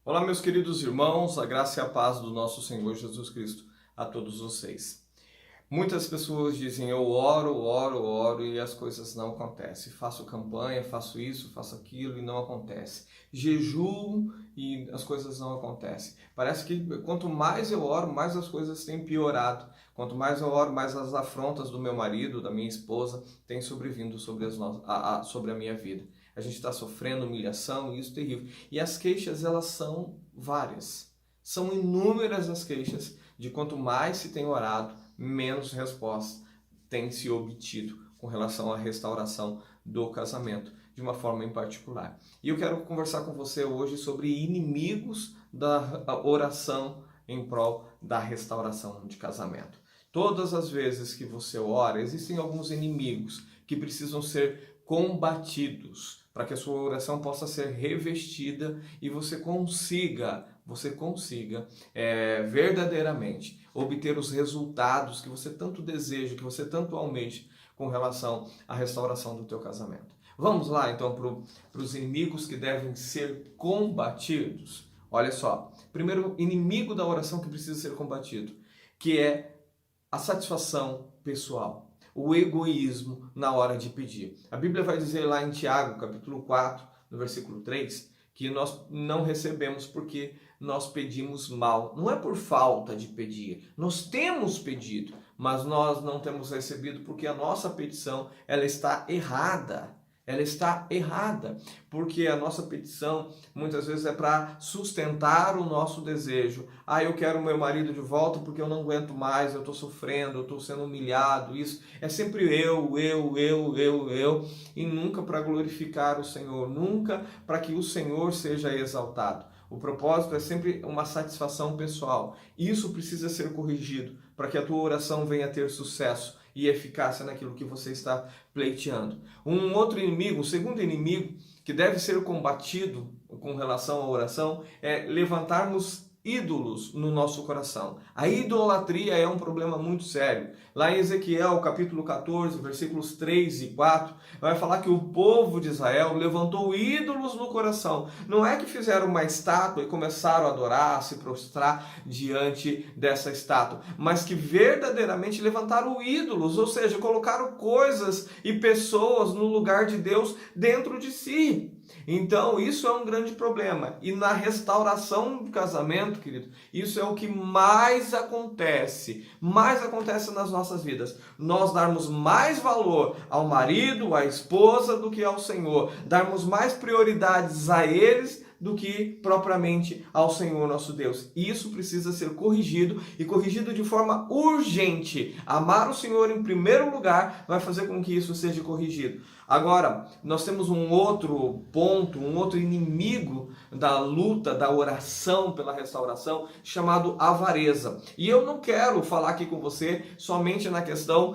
Olá, meus queridos irmãos, a graça e a paz do nosso Senhor Jesus Cristo a todos vocês. Muitas pessoas dizem, eu oro, oro, oro e as coisas não acontecem. Faço campanha, faço isso, faço aquilo e não acontece. Jejuo e as coisas não acontecem. Parece que quanto mais eu oro, mais as coisas têm piorado. Quanto mais eu oro, mais as afrontas do meu marido, da minha esposa, têm sobrevindo sobre a minha vida. A gente está sofrendo humilhação e isso é terrível. E as queixas, elas são várias. São inúmeras as queixas de quanto mais se tem orado, menos resposta tem se obtido com relação à restauração do casamento, de uma forma em particular. E eu quero conversar com você hoje sobre inimigos da oração em prol da restauração de casamento. Todas as vezes que você ora, existem alguns inimigos que precisam ser combatidos para que a sua oração possa ser revestida e você consiga verdadeiramente obter os resultados que você tanto deseja, que você tanto almeja com relação à restauração do teu casamento. Vamos lá então para os inimigos que devem ser combatidos. Olha só, primeiro inimigo da oração que precisa ser combatido, que é a satisfação pessoal, o egoísmo na hora de pedir. A Bíblia vai dizer lá em Tiago, capítulo 4, no versículo 3, que nós não recebemos porque nós pedimos mal. Não é por falta de pedir. Nós temos pedido, mas nós não temos recebido porque a nossa petição ela está errada. Ela está errada, porque a nossa petição muitas vezes é para sustentar o nosso desejo. Eu quero meu marido de volta porque eu não aguento mais, eu estou sofrendo, eu estou sendo humilhado. Isso é sempre eu, e nunca para glorificar o Senhor, nunca para que o Senhor seja exaltado. O propósito é sempre uma satisfação pessoal. Isso precisa ser corrigido para que a tua oração venha a ter sucesso e eficácia naquilo que você está pleiteando. Um outro inimigo, um segundo inimigo que deve ser combatido com relação à oração é levantarmos ídolos no nosso coração. A idolatria é um problema muito sério. Lá em Ezequiel, capítulo 14, versículos 3 e 4, vai falar que o povo de Israel levantou ídolos no coração. Não é que fizeram uma estátua e começaram a adorar, a se prostrar diante dessa estátua, mas que verdadeiramente levantaram ídolos, ou seja, colocaram coisas e pessoas no lugar de Deus dentro de si. Então, isso é um grande problema. E na restauração do casamento, querido, isso é o que mais acontece nas nossas vidas. Nós darmos mais valor ao marido, à esposa, do que ao Senhor. Darmos mais prioridades a eles do que propriamente ao Senhor nosso Deus. Isso precisa ser corrigido e corrigido de forma urgente. Amar o Senhor em primeiro lugar vai fazer com que isso seja corrigido. Agora, nós temos um outro ponto, um outro inimigo da luta, da oração pela restauração, chamado avareza. E eu não quero falar aqui com você somente na questão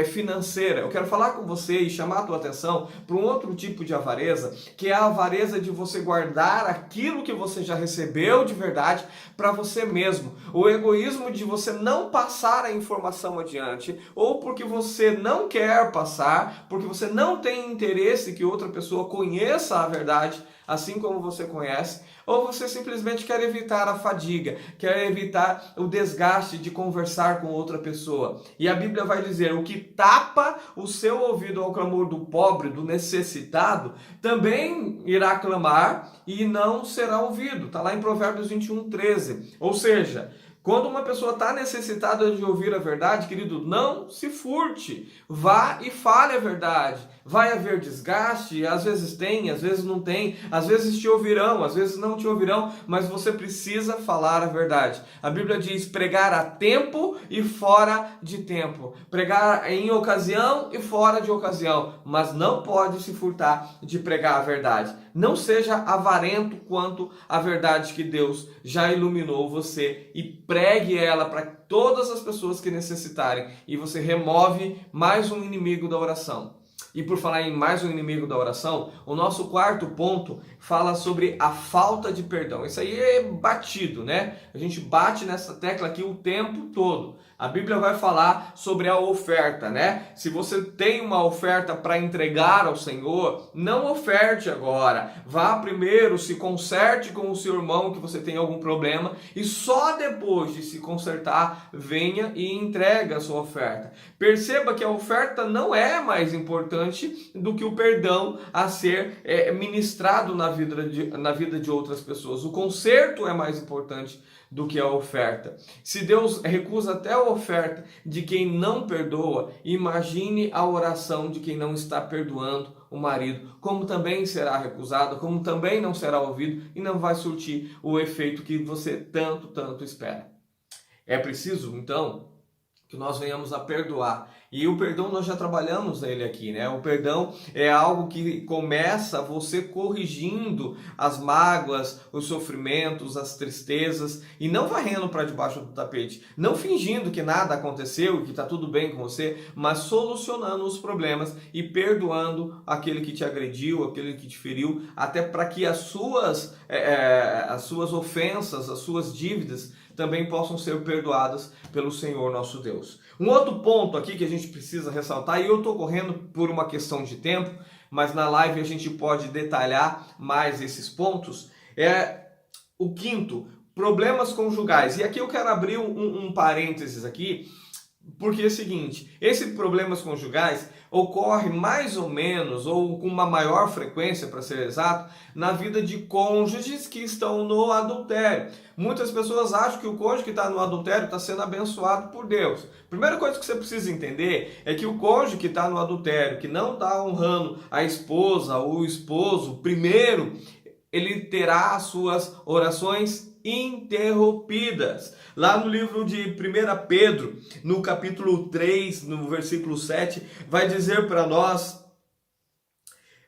financeira. Eu quero falar com você e chamar a tua atenção para um outro tipo de avareza, que é a avareza de você guardar aquilo que você já recebeu de verdade para você mesmo. O egoísmo de você não passar a informação adiante, ou porque você não quer passar, porque você não tem interesse que outra pessoa conheça a verdade, assim como você conhece, ou você simplesmente quer evitar a fadiga, quer evitar o desgaste de conversar com outra pessoa. E a Bíblia vai dizer, o que tapa o seu ouvido ao clamor do pobre, do necessitado, também irá clamar e não será ouvido. Está lá em Provérbios 21, 13. Ou seja, quando uma pessoa está necessitada de ouvir a verdade, querido, não se furte. Vá e fale a verdade. Vai haver desgaste, às vezes tem, às vezes não tem, às vezes te ouvirão, às vezes não te ouvirão, mas você precisa falar a verdade. A Bíblia diz pregar a tempo e fora de tempo. Pregar em ocasião e fora de ocasião, mas não pode se furtar de pregar a verdade. Não seja avarento quanto à verdade que Deus já iluminou você e pregue ela para todas as pessoas que necessitarem. E você remove mais um inimigo da oração. E por falar em mais um inimigo da oração, o nosso quarto ponto fala sobre a falta de perdão. Isso aí é batido, né? A gente bate nessa tecla aqui o tempo todo. A Bíblia vai falar sobre a oferta, né? Se você tem uma oferta para entregar ao Senhor, não oferte agora. Vá primeiro, se conserte com o seu irmão que você tem algum problema e só depois de se consertar, venha e entregue a sua oferta. Perceba que a oferta não é mais importante do que o perdão a ser ministrado na vida de outras pessoas. O conserto é mais importante do que a oferta. Se Deus recusa até a oferta de quem não perdoa, imagine a oração de quem não está perdoando o marido, como também será recusada, como também não será ouvido e não vai surtir o efeito que você tanto espera. É preciso, então, que nós venhamos a perdoar. E o perdão nós já trabalhamos nele aqui, né? O perdão é algo que começa você corrigindo as mágoas, os sofrimentos, as tristezas e não varrendo para debaixo do tapete, não fingindo que nada aconteceu, que está tudo bem com você, mas solucionando os problemas e perdoando aquele que te agrediu, aquele que te feriu, até para que as suas ofensas, as suas dívidas também possam ser perdoadas pelo Senhor nosso Deus. Um outro ponto aqui que a gente precisa ressaltar, e eu estou correndo por uma questão de tempo, mas na live a gente pode detalhar mais esses pontos, é o quinto, problemas conjugais. E aqui eu quero abrir um parênteses aqui, porque é o seguinte, esses problemas conjugais ocorrem mais ou menos, ou com uma maior frequência, para ser exato, na vida de cônjuges que estão no adultério. Muitas pessoas acham que o cônjuge que está no adultério está sendo abençoado por Deus. Primeira coisa que você precisa entender é que o cônjuge que está no adultério, que não está honrando a esposa ou o esposo, primeiro, ele terá as suas orações interrompidas. Lá no livro de 1 Pedro, no capítulo 3, no versículo 7, vai dizer para nós: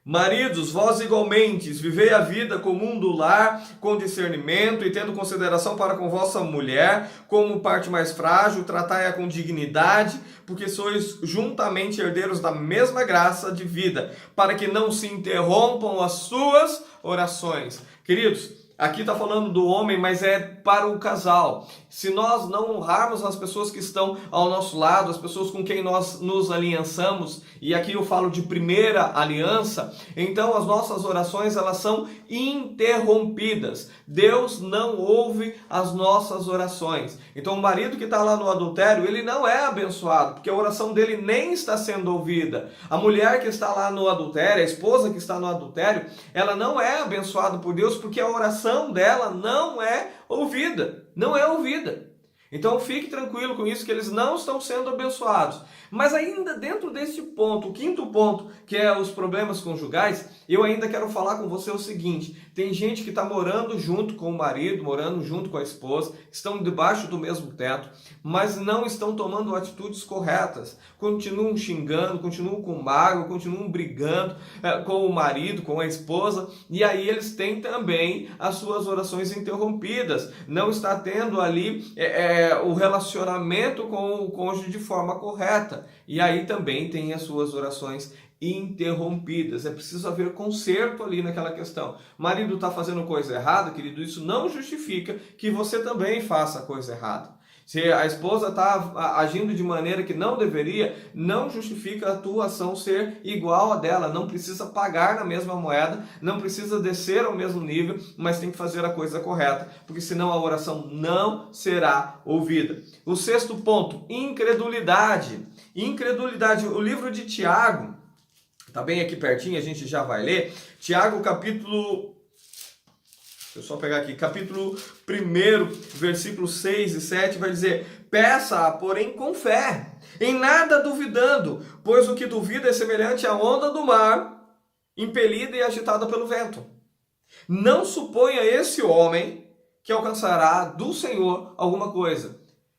maridos, vós igualmente vivei a vida comum do lar, com discernimento e tendo consideração para com vossa mulher, como parte mais frágil, tratai-a com dignidade, porque sois juntamente herdeiros da mesma graça de vida, para que não se interrompam as suas orações. Queridos, aqui está falando do homem, mas é para o casal. Se nós não honrarmos as pessoas que estão ao nosso lado, as pessoas com quem nós nos aliançamos, e aqui eu falo de primeira aliança, então as nossas orações elas são interrompidas. Deus não ouve as nossas orações. Então o marido que está lá no adultério, ele não é abençoado, porque a oração dele nem está sendo ouvida. A mulher que está lá no adultério, a esposa que está no adultério, ela não é abençoada por Deus, porque a oração dela não é ouvida. Não é ouvida. Então fique tranquilo com isso, que eles não estão sendo abençoados. Mas ainda dentro desse ponto, o quinto ponto, que é os problemas conjugais, eu ainda quero falar com você o seguinte: tem gente que está morando junto com o marido, morando junto com a esposa, estão debaixo do mesmo teto, mas não estão tomando atitudes corretas. Continuam xingando, continuam com mágoa, continuam brigando com o marido, com a esposa, e aí eles têm também as suas orações interrompidas. Não está tendo ali o relacionamento com o cônjuge de forma correta. E aí também tem as suas orações interrompidas. É preciso haver conserto ali naquela questão. O marido está fazendo coisa errada, querido, isso não justifica que você também faça coisa errada. Se a esposa está agindo de maneira que não deveria, não justifica a tua ação ser igual a dela. Não precisa pagar na mesma moeda, não precisa descer ao mesmo nível, mas tem que fazer a coisa correta, porque senão a oração não será ouvida. O sexto ponto, incredulidade. Incredulidade. O livro de Tiago, está bem aqui pertinho, a gente já vai ler. Tiago, capítulo... Deixa eu só pegar aqui, capítulo 1, versículos 6 e 7, vai dizer: peça, porém, com fé, em nada duvidando, pois o que duvida é semelhante à onda do mar, impelida e agitada pelo vento. Não suponha esse homem que alcançará do Senhor alguma coisa.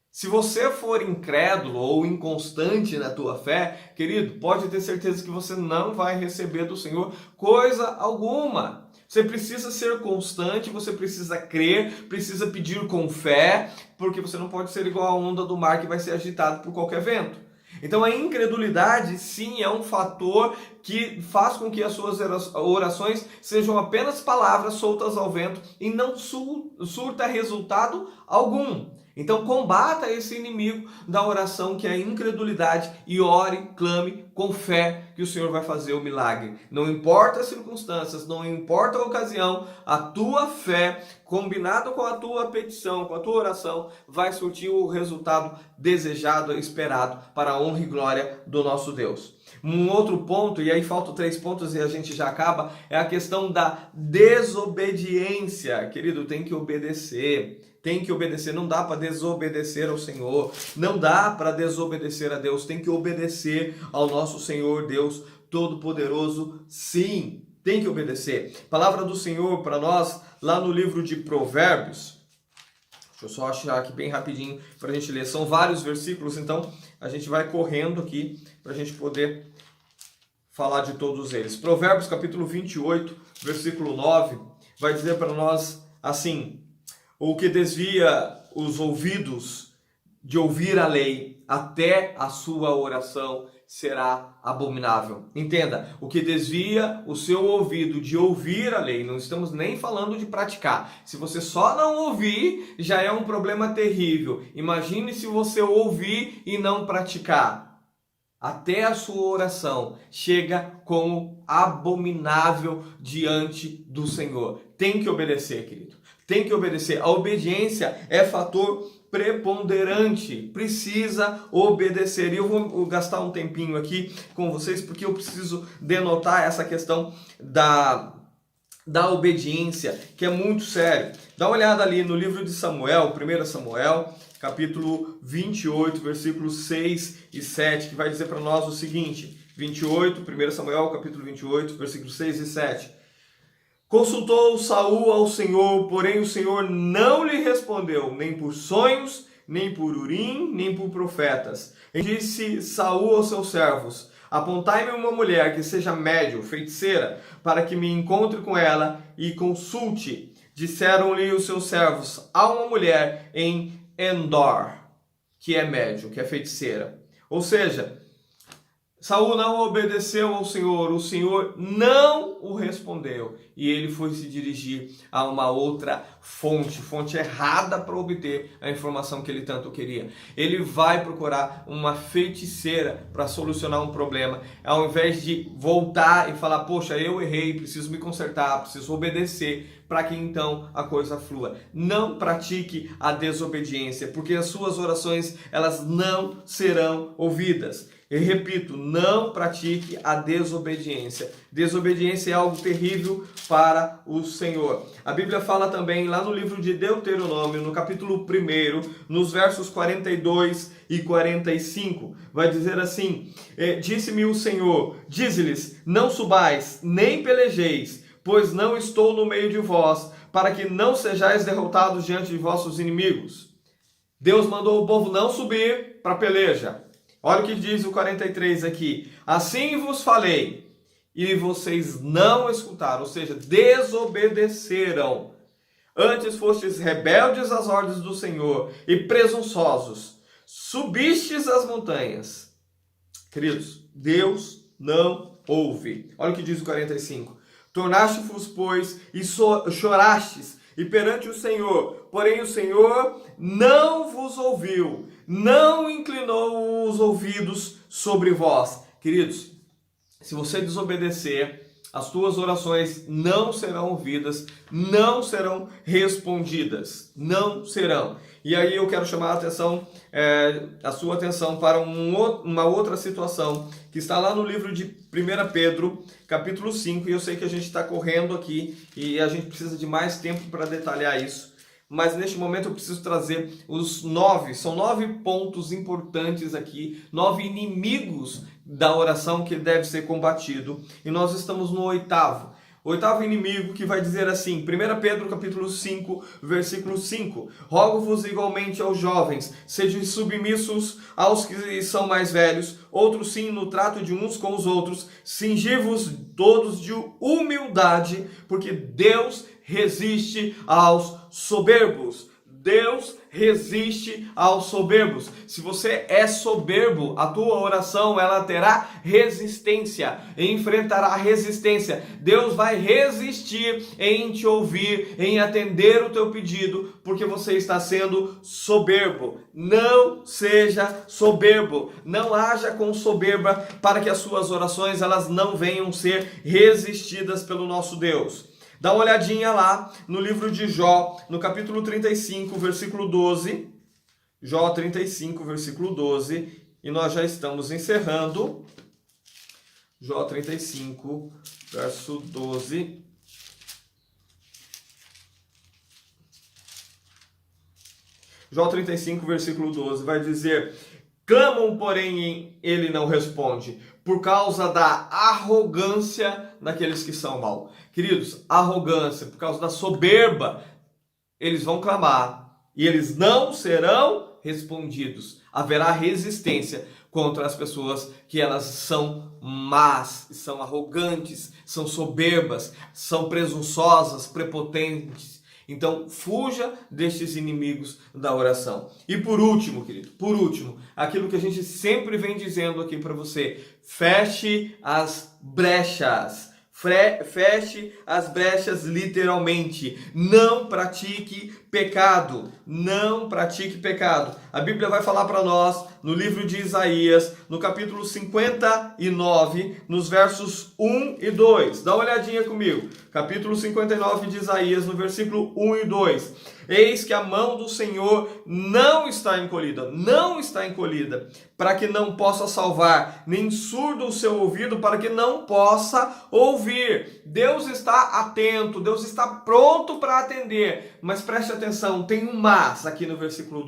Se você for incrédulo ou inconstante na tua fé, querido, pode ter certeza que você não vai receber do Senhor coisa alguma. Você precisa ser constante, você precisa crer, precisa pedir com fé, porque você não pode ser igual a onda do mar que vai ser agitado por qualquer vento. Então a incredulidade sim é um fator que faz com que as suas orações sejam apenas palavras soltas ao vento e não surta resultado algum. Então combata esse inimigo da oração que é a incredulidade e ore, clame com fé que o Senhor vai fazer o milagre. Não importa as circunstâncias, não importa a ocasião, a tua fé combinado com a tua petição, com a tua oração, vai surtir o resultado desejado, esperado para a honra e glória do nosso Deus. Um outro ponto, e aí faltam 3 pontos e a gente já acaba, é a questão da desobediência. Querido, tem que obedecer. Tem que obedecer, não dá para desobedecer ao Senhor, não dá para desobedecer a Deus, tem que obedecer ao nosso Senhor Deus Todo-Poderoso, sim, tem que obedecer. Palavra do Senhor para nós, lá no livro de Provérbios, deixa eu só achar aqui bem rapidinho para a gente ler, são vários versículos, então a gente vai correndo aqui para a gente poder falar de todos eles. Provérbios capítulo 28, versículo 9, vai dizer para nós assim: o que desvia os ouvidos de ouvir a lei, até a sua oração será abominável. Entenda, o que desvia o seu ouvido de ouvir a lei, não estamos nem falando de praticar. Se você só não ouvir, já é um problema terrível. Imagine se você ouvir e não praticar. Até a sua oração chega como abominável diante do Senhor. Tem que obedecer, querido. Tem que obedecer. A obediência é fator preponderante. Precisa obedecer. E eu vou gastar um tempinho aqui com vocês porque eu preciso denotar essa questão da obediência, que é muito sério. Dá uma olhada ali no livro de Samuel, 1 Samuel, capítulo 28, versículos 6 e 7, que vai dizer para nós o seguinte: 28, 1 Samuel, capítulo 28, versículos 6 e 7. Consultou Saul ao Senhor, porém o Senhor não lhe respondeu, nem por sonhos, nem por Urim, nem por profetas. E disse Saul aos seus servos: apontai-me uma mulher que seja médium, feiticeira, para que me encontre com ela e consulte. Disseram-lhe os seus servos: há uma mulher em Endor, que é médium, que é feiticeira. Ou seja, Saul não obedeceu ao Senhor, o Senhor não o respondeu e ele foi se dirigir a uma outra fonte errada para obter a informação que ele tanto queria. Ele vai procurar uma feiticeira para solucionar um problema, ao invés de voltar e falar: poxa, eu errei, preciso me consertar, preciso obedecer, para que então a coisa flua. Não pratique a desobediência, porque as suas orações elas não serão ouvidas. Eu repito, não pratique a desobediência. Desobediência é algo terrível para o Senhor. A Bíblia fala também lá no livro de Deuteronômio, no capítulo 1, nos versos 42 e 45, vai dizer assim: disse-me o Senhor, dize-lhes, não subais, nem pelejeis, pois não estou no meio de vós, para que não sejais derrotados diante de vossos inimigos. Deus mandou o povo não subir para a peleja. Olha o que diz o 43 aqui: assim vos falei, e vocês não escutaram, ou seja, desobedeceram. Antes fostes rebeldes às ordens do Senhor e presunçosos, subistes as montanhas. Queridos, Deus não ouve. Olha o que diz o 45: tornaste-vos, pois, e chorastes, e perante o Senhor, porém o Senhor não vos ouviu, não inclinou os ouvidos sobre vós. Queridos, se você desobedecer, as tuas orações não serão ouvidas, não serão respondidas, não serão. E aí eu quero chamar a sua atenção para uma outra situação que está lá no livro de 1 Pedro, capítulo 5, e eu sei que a gente está correndo aqui e a gente precisa de mais tempo para detalhar isso. Mas neste momento eu preciso trazer são 9 pontos importantes aqui, 9 inimigos da oração que deve ser combatido. E nós estamos no oitavo inimigo, que vai dizer assim, 1 Pedro capítulo 5, versículo 5. Rogo-vos igualmente aos jovens, sejam submissos aos que são mais velhos, outros sim no trato de uns com os outros, cingi-vos todos de humildade, porque Deus resiste aos soberbos. Deus resiste aos soberbos. Se você é soberbo, a tua oração ela terá resistência, enfrentará resistência. Deus vai resistir em te ouvir, em atender o teu pedido, porque você está sendo soberbo. Não seja soberbo, não haja com soberba, para que as suas orações elas não venham ser resistidas pelo nosso Deus. Dá uma olhadinha lá no livro de Jó, no capítulo 35, versículo 12. Jó 35, versículo 12. E nós já estamos encerrando. Jó 35, verso 12. Jó 35, versículo 12 vai dizer: clamam, porém ele não responde, por causa da arrogância daqueles que são maus. Queridos, arrogância, por causa da soberba, eles vão clamar e eles não serão respondidos. Haverá resistência contra as pessoas que elas são más, são arrogantes, são soberbas, são presunçosas, prepotentes. Então, fuja destes inimigos da oração. E por último, querido, aquilo que a gente sempre vem dizendo aqui para você: feche as brechas. Feche as brechas literalmente. Não pratique pecado. Não pratique pecado. A Bíblia vai falar para nós no livro de Isaías, no capítulo 59, nos versos 1 e 2. Dá uma olhadinha comigo. Capítulo 59 de Isaías, no versículo 1 e 2. Eis que a mão do Senhor não está encolhida, para que não possa salvar, nem surdo o seu ouvido, para que não possa ouvir. Deus está atento, Deus está pronto para atender, mas preste atenção, tem um mas aqui no versículo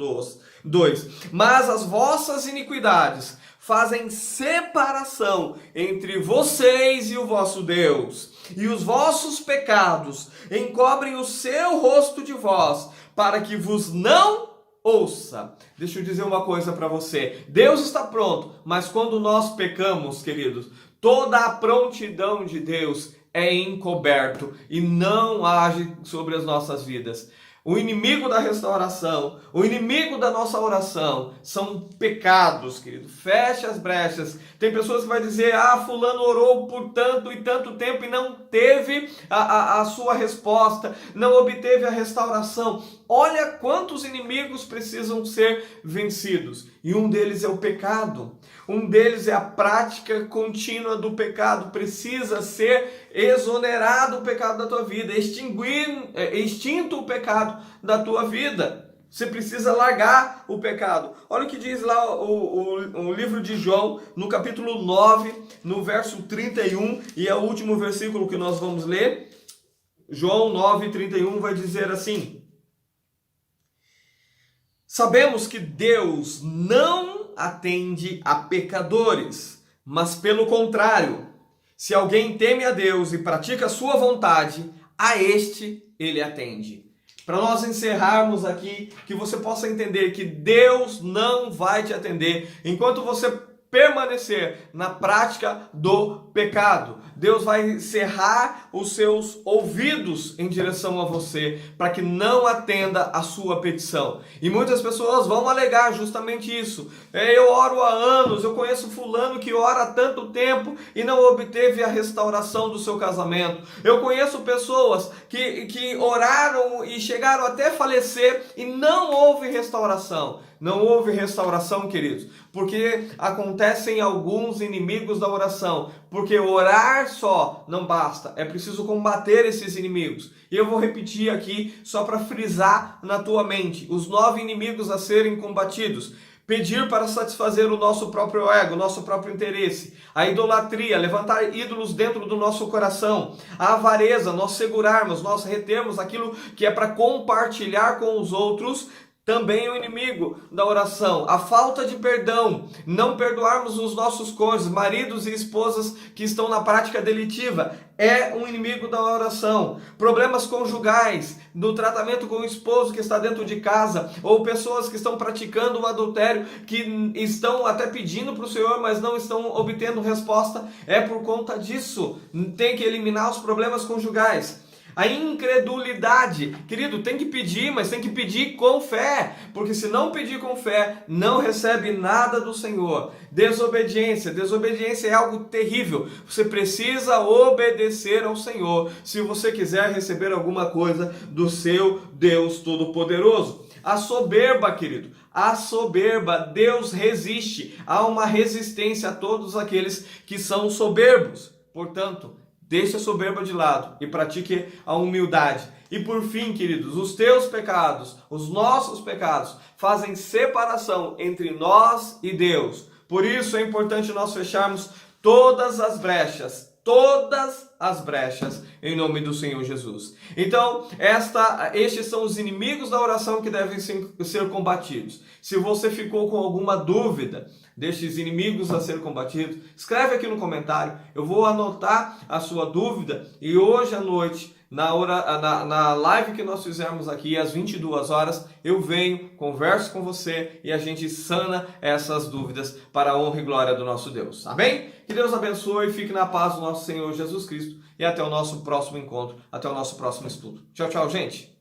2. Mas as vossas iniquidades fazem separação entre vocês e o vosso Deus, e os vossos pecados encobrem o seu rosto de vós, para que vos não ouça. Deixa eu dizer uma coisa para você. Deus está pronto, mas quando nós pecamos, queridos, toda a prontidão de Deus é encoberto e não age sobre as nossas vidas. O inimigo da restauração, o inimigo da nossa oração são pecados, querido. Feche as brechas. Tem pessoas que vão dizer: fulano orou por tanto e tanto tempo e não teve a sua resposta, não obteve a restauração. Olha quantos inimigos precisam ser vencidos. E um deles é o pecado. Um deles é a prática contínua do pecado. Precisa ser exonerado o pecado da tua vida, extinto o pecado da tua vida. Você precisa largar o pecado. Olha o que diz lá o livro de João, no capítulo 9, no verso 31, e é o último versículo que nós vamos ler. João 9, 31 vai dizer assim: sabemos que Deus não atende a pecadores, mas pelo contrário, se alguém teme a Deus e pratica a sua vontade, a este ele atende. Para nós encerrarmos aqui, que você possa entender que Deus não vai te atender enquanto você permanecer na prática do pecado. Deus vai cerrar os seus ouvidos em direção a você, para que não atenda a sua petição. E muitas pessoas vão alegar justamente isso. Eu oro há anos, eu conheço fulano que ora há tanto tempo e não obteve a restauração do seu casamento. Eu conheço pessoas que oraram e chegaram até falecer e não houve restauração. Não houve restauração, queridos, porque acontecem alguns inimigos da oração, porque orar só não basta, é preciso combater esses inimigos. E eu vou repetir aqui só para frisar na tua mente os 9 inimigos a serem combatidos. Pedir para satisfazer o nosso próprio ego, o nosso próprio interesse. A idolatria, levantar ídolos dentro do nosso coração. A avareza, nós segurarmos, nós retermos aquilo que é para compartilhar com os outros. Também o inimigo da oração, a falta de perdão, não perdoarmos os nossos cônjuges, maridos e esposas que estão na prática delitiva, é um inimigo da oração. Problemas conjugais, no tratamento com o esposo que está dentro de casa, ou pessoas que estão praticando o adultério, que estão até pedindo para o Senhor, mas não estão obtendo resposta, é por conta disso. Tem que eliminar os problemas conjugais. A incredulidade. Querido, tem que pedir, mas tem que pedir com fé, porque se não pedir com fé, não recebe nada do Senhor. Desobediência. Desobediência é algo terrível. Você precisa obedecer ao Senhor se você quiser receber alguma coisa do seu Deus Todo-Poderoso. A soberba, querido, a soberba, Deus resiste. Há uma resistência a todos aqueles que são soberbos. Portanto, deixe a soberba de lado e pratique a humildade. E por fim, queridos, os teus pecados, os nossos pecados, fazem separação entre nós e Deus. Por isso é importante nós fecharmos todas as brechas em nome do Senhor Jesus. Então, estes são os inimigos da oração que devem ser combatidos. Se você ficou com alguma dúvida destes inimigos a ser combatidos, escreve aqui no comentário, eu vou anotar a sua dúvida e hoje à noite, na live que nós fizemos aqui às 22 horas, eu venho, converso com você e a gente sana essas dúvidas para a honra e glória do nosso Deus. Amém? Que Deus abençoe, fique na paz do nosso Senhor Jesus Cristo e até o nosso próximo encontro, até o nosso próximo estudo. Tchau, tchau, gente!